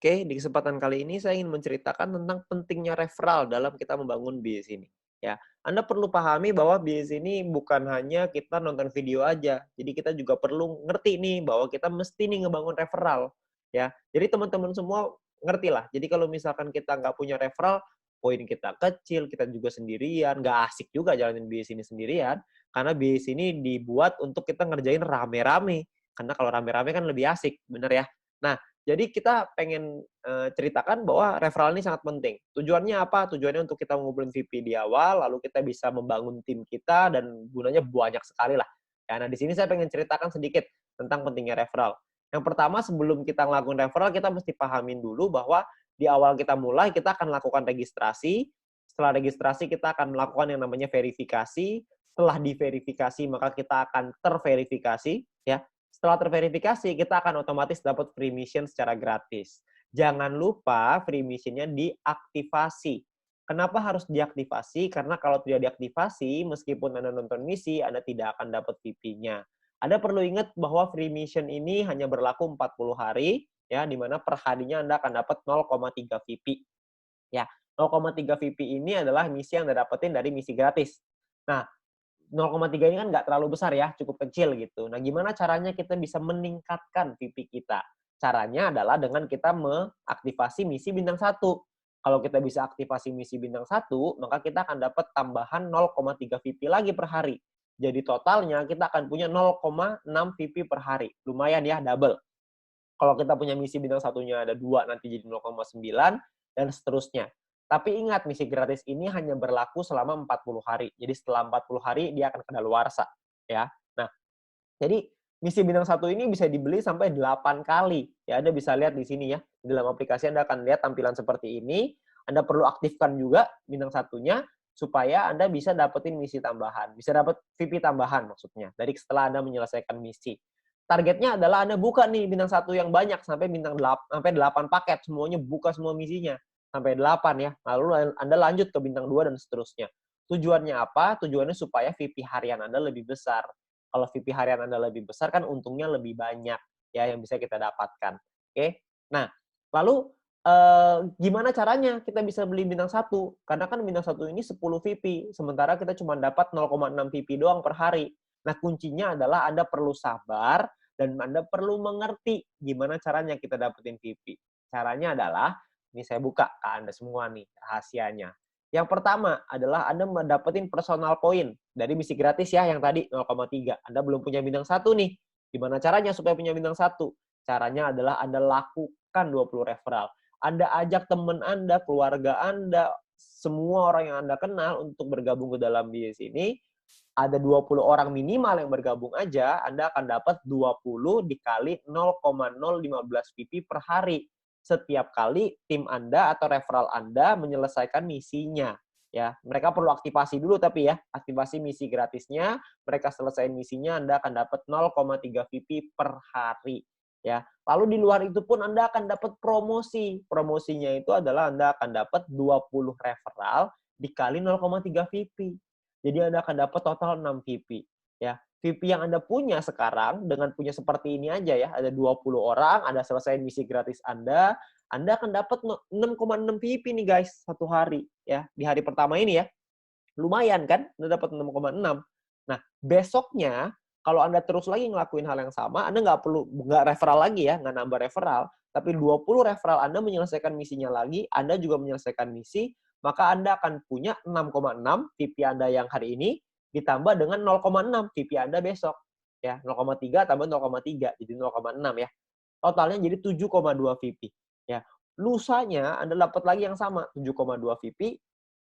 Oke, di kesempatan kali ini saya ingin menceritakan tentang pentingnya referral dalam kita membangun bisnis ini. Ya, Anda perlu pahami bahwa bisnis ini bukan hanya kita nonton video aja. Jadi kita juga perlu ngerti nih bahwa kita mesti nih ngebangun referral. Ya, jadi teman-teman semua ngerti lah. Jadi kalau misalkan kita nggak punya referral, poin kita kecil, kita juga sendirian, nggak asik juga jalanin bisnis ini sendirian. Karena bisnis ini dibuat untuk kita ngerjain rame-rame. Karena kalau rame-rame kan lebih asik, bener ya? Nah, jadi kita pengen, ceritakan bahwa referral ini sangat penting. Tujuannya apa? Tujuannya untuk kita ngumpulin VP di awal, lalu kita bisa membangun tim kita dan gunanya banyak sekali lah. Ya, nah di sini saya pengen ceritakan sedikit tentang pentingnya referral. Yang pertama sebelum kita ngelakuin referral, kita mesti pahamin dulu bahwa di awal kita mulai, kita akan lakukan registrasi. Setelah registrasi, kita akan melakukan yang namanya verifikasi. Setelah diverifikasi, maka kita akan terverifikasi, ya. Setelah terverifikasi, kita akan otomatis dapat free mission secara gratis. Jangan lupa free mission-nya diaktifasi. Kenapa harus diaktifasi? Karena kalau tidak diaktifasi, meskipun Anda nonton misi, Anda tidak akan dapat VP-nya. Anda perlu ingat bahwa free mission ini hanya berlaku 40 hari, ya, di mana per harinya Anda akan dapat 0,3 VP. Ya, 0,3 VP ini adalah misi yang Anda dapetin dari misi gratis. Nah, 0,3 ini kan nggak terlalu besar ya, cukup kecil gitu. Nah, gimana caranya kita bisa meningkatkan VP kita? Caranya adalah dengan kita mengaktifasi misi bintang 1. Kalau kita bisa aktifasi misi bintang 1, maka kita akan dapat tambahan 0,3 VP lagi per hari. Jadi totalnya kita akan punya 0,6 VP per hari. Lumayan ya, double. Kalau kita punya misi bintang satunya ada 2, nanti jadi 0,9, dan seterusnya. Tapi ingat, misi gratis ini hanya berlaku selama 40 hari. Jadi setelah 40 hari, dia akan kadaluarsa. Ya. Nah, jadi misi bintang satu ini bisa dibeli sampai 8 kali. Ya, Anda bisa lihat di sini ya. Di dalam aplikasi Anda akan lihat tampilan seperti ini. Anda perlu aktifkan juga bintang satunya, supaya Anda bisa dapetin misi tambahan. Bisa dapat VP tambahan maksudnya, dari setelah Anda menyelesaikan misi. Targetnya adalah Anda buka nih bintang satu yang banyak sampai bintang 8, sampai 8 paket, semuanya buka semua misinya sampai 8 ya. Lalu Anda lanjut ke bintang 2 dan seterusnya. Tujuannya apa? Tujuannya supaya VP harian Anda lebih besar. Kalau VP harian Anda lebih besar kan untungnya lebih banyak ya yang bisa kita dapatkan. Oke. Nah, lalu gimana caranya kita bisa beli bintang satu? Karena kan bintang satu ini 10 VP, sementara kita cuma dapat 0,6 VP doang per hari. Nah, kuncinya adalah Anda perlu sabar dan Anda perlu mengerti gimana caranya kita dapetin VP. Caranya adalah, ini saya buka ke Anda semua nih rahasianya. Yang pertama adalah Anda mendapatkan personal point dari misi gratis ya, yang tadi 0,3. Anda belum punya bintang satu nih. Gimana caranya supaya punya bintang satu? Caranya adalah Anda lakukan 20 referral. Anda ajak teman Anda, keluarga Anda, semua orang yang Anda kenal untuk bergabung ke dalam bisnis ini. Ada 20 orang minimal yang bergabung aja, Anda akan dapat 20 dikali 0,015 PP per hari. Setiap kali tim Anda atau referral Anda menyelesaikan misinya. Ya, mereka perlu aktivasi dulu tapi ya, aktivasi misi gratisnya, mereka selesai misinya, Anda akan dapat 0,3 VP per hari. Ya, lalu di luar itu pun Anda akan dapat promosi. Promosinya itu adalah Anda akan dapat 20 referral dikali 0,3 VP. Jadi Anda akan dapat total 6 VP. Ya, VP yang Anda punya sekarang dengan punya seperti ini aja ya, ada 20 orang, Anda selesai misi gratis Anda akan dapat 6,6 VP nih guys, satu hari ya. Di hari pertama ini ya. Lumayan kan? Anda dapat 6,6. Nah, besoknya kalau Anda terus lagi ngelakuin hal yang sama, Anda nggak referral lagi ya, nggak nambah referral, tapi 20 referral Anda menyelesaikan misinya lagi, Anda juga menyelesaikan misi, maka Anda akan punya 6,6 VP Anda yang hari ini ditambah dengan 0,6 VP Anda besok. Ya, 0,3 tambah 0,3 jadi 0,6 ya. Totalnya jadi 7,2 VP. Ya. Lusanya Anda dapat lagi yang sama, 7,2 VP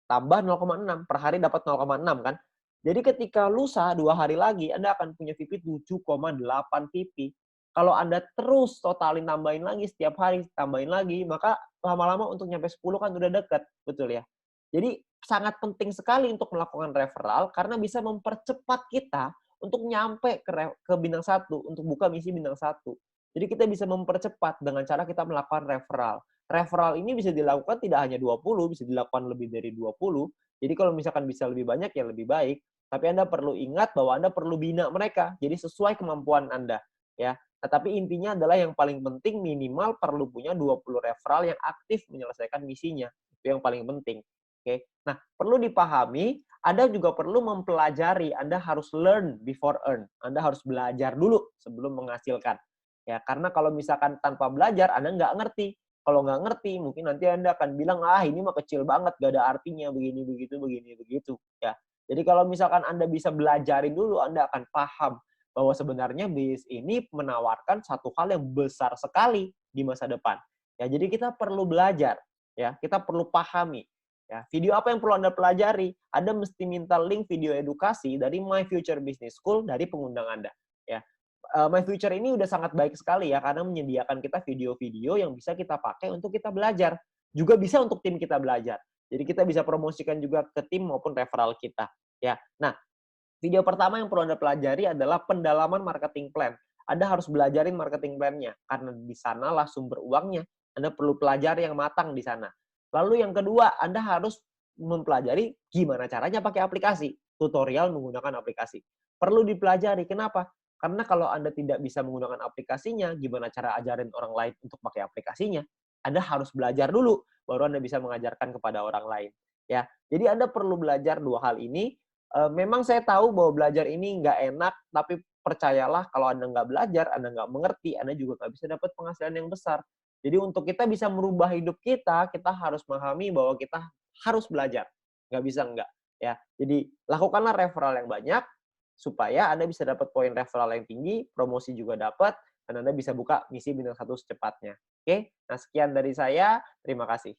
tambah 0,6 per hari dapat 0,6 kan. Jadi ketika lusa 2 hari lagi Anda akan punya VP 7,8 VP. Kalau Anda terus totalin tambahin lagi setiap hari, tambahin lagi, maka lama-lama untuk nyampe 10 kan udah deket, betul ya. Jadi sangat penting sekali untuk melakukan referral karena bisa mempercepat kita untuk nyampe ke bintang 1, untuk buka misi bintang 1. Jadi kita bisa mempercepat dengan cara kita melakukan referral. Referral ini bisa dilakukan tidak hanya 20, bisa dilakukan lebih dari 20. Jadi kalau misalkan bisa lebih banyak ya lebih baik. Tapi Anda perlu ingat bahwa Anda perlu bina mereka. Jadi sesuai kemampuan Anda. Ya. Nah, tapi intinya adalah yang paling penting minimal perlu punya 20 referral yang aktif menyelesaikan misinya. Itu yang paling penting. Oke. Nah, perlu dipahami, Anda juga perlu mempelajari. Anda harus learn before earn. Anda harus belajar dulu sebelum menghasilkan. Ya, karena kalau misalkan tanpa belajar, Anda nggak ngerti. Kalau nggak ngerti, mungkin nanti Anda akan bilang, ah ini mah kecil banget, gak ada artinya, begini, begitu, begini, begitu. Ya. Jadi kalau misalkan Anda bisa belajarin dulu, Anda akan paham bahwa sebenarnya bisnis ini menawarkan satu hal yang besar sekali di masa depan. Ya, jadi kita perlu belajar, ya, kita perlu pahami. Ya, video apa yang perlu Anda pelajari? Anda mesti minta link video edukasi dari My Future Business School dari pengundang Anda. Ya, My Future ini udah sangat baik sekali ya karena menyediakan kita video-video yang bisa kita pakai untuk kita belajar. Juga bisa untuk tim kita belajar. Jadi kita bisa promosikan juga ke tim maupun referral kita. Ya, nah video pertama yang perlu Anda pelajari adalah pendalaman marketing plan. Anda harus belajarin marketing plan-nya karena di sanalah sumber uangnya. Anda perlu pelajari yang matang di sana. Lalu yang kedua, Anda harus mempelajari gimana caranya pakai aplikasi. Tutorial menggunakan aplikasi. Perlu dipelajari. Kenapa? Karena kalau Anda tidak bisa menggunakan aplikasinya, gimana cara ajarin orang lain untuk pakai aplikasinya? Anda harus belajar dulu, baru Anda bisa mengajarkan kepada orang lain. Ya, jadi Anda perlu belajar dua hal ini. Memang saya tahu bahwa belajar ini nggak enak, tapi percayalah kalau Anda nggak belajar, Anda nggak mengerti, Anda juga nggak bisa dapat penghasilan yang besar. Jadi untuk kita bisa merubah hidup kita harus memahami bahwa kita harus belajar. Nggak bisa nggak. Ya. Jadi lakukanlah referral yang banyak, supaya Anda bisa dapat poin referral yang tinggi, promosi juga dapat, dan Anda bisa buka misi bintang 1 secepatnya. Oke, nah sekian dari saya, terima kasih.